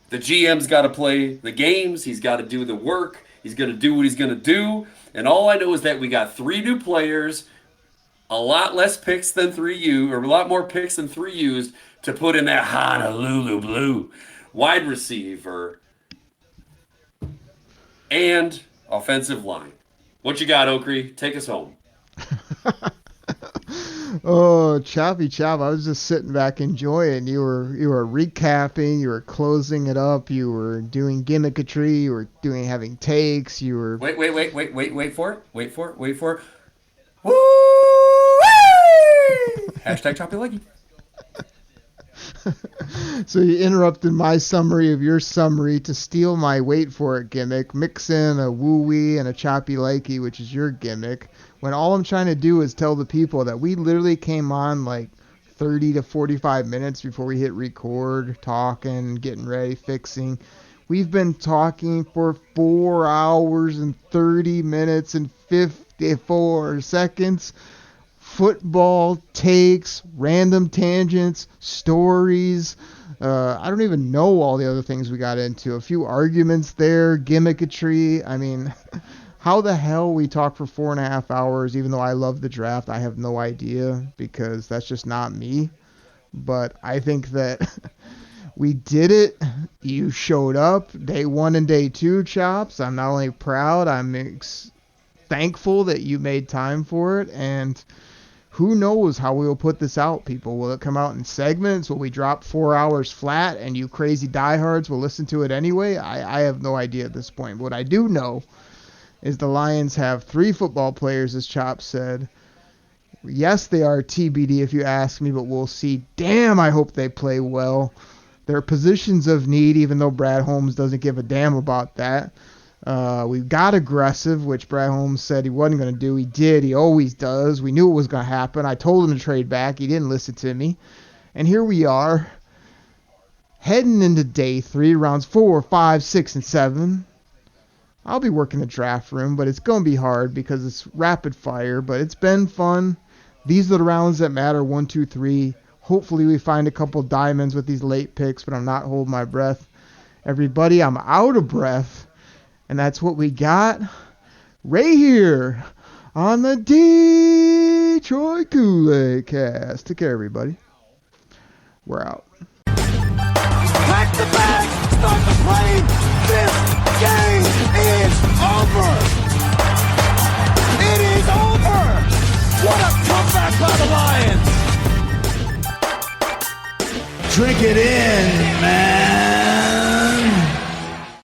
the GM's got to play the games. He's got to do the work. He's going to do what he's going to do. And all I know is that we got 3 new players, a lot less picks than 3 or a lot more picks than 3 used to put in that Honolulu Blue wide receiver and offensive line. What you got, Oakrey? Take us home. Oh, Choppy Chop, I was just sitting back enjoying. You were recapping, you were closing it up, you were doing gimmickatry, you were having takes, you were... Wait for it. Wait for it. Woo! Hashtag Choppy Leggy. So you interrupted my summary of your summary to steal my wait for it gimmick, mix in a woo-wee and a choppy likey, which is your gimmick, when all I'm trying to do is tell the people that we literally came on like 30 to 45 minutes before we hit record, talking, getting ready, fixing. We've been talking for 4 hours and 30 minutes and 54 seconds. Football takes, random tangents, stories. I don't even know all the other things we got into. A few arguments there, gimmickatry. I mean, how the hell we talk for 4.5 hours, even though I love the draft, I have no idea, because that's just not me. But I think that we did it. You showed up. Day 1 and day 2, Chops. I'm not only proud, I'm thankful that you made time for it. And who knows how we will put this out, people. Will it come out in segments? Will we drop 4 hours flat and you crazy diehards will listen to it anyway? I have no idea at this point. What I do know is the Lions have 3 football players, as Chop said. Yes, they are TBD if you ask me, but we'll see. Damn, I hope they play well. They're positions of need, even though Brad Holmes doesn't give a damn about that. We've got aggressive, which Brad Holmes said he wasn't going to do. He did. He always does. We knew it was going to happen. I told him to trade back. He didn't listen to me. And here we are, heading into day 3, rounds 4, 5, 6, and 7. I'll be working the draft room, but it's going to be hard because it's rapid fire, but it's been fun. These are the rounds that matter, 1, 2, 3. Hopefully we find a couple diamonds with these late picks, but I'm not holding my breath. Everybody, I'm out of breath, and that's what we got right here on the Detroit Koolaid Cast. Take care, everybody. We're out. Pack the bag, start the plane. This game is over. It is over. What a comeback by the Lions. Drink it in, man.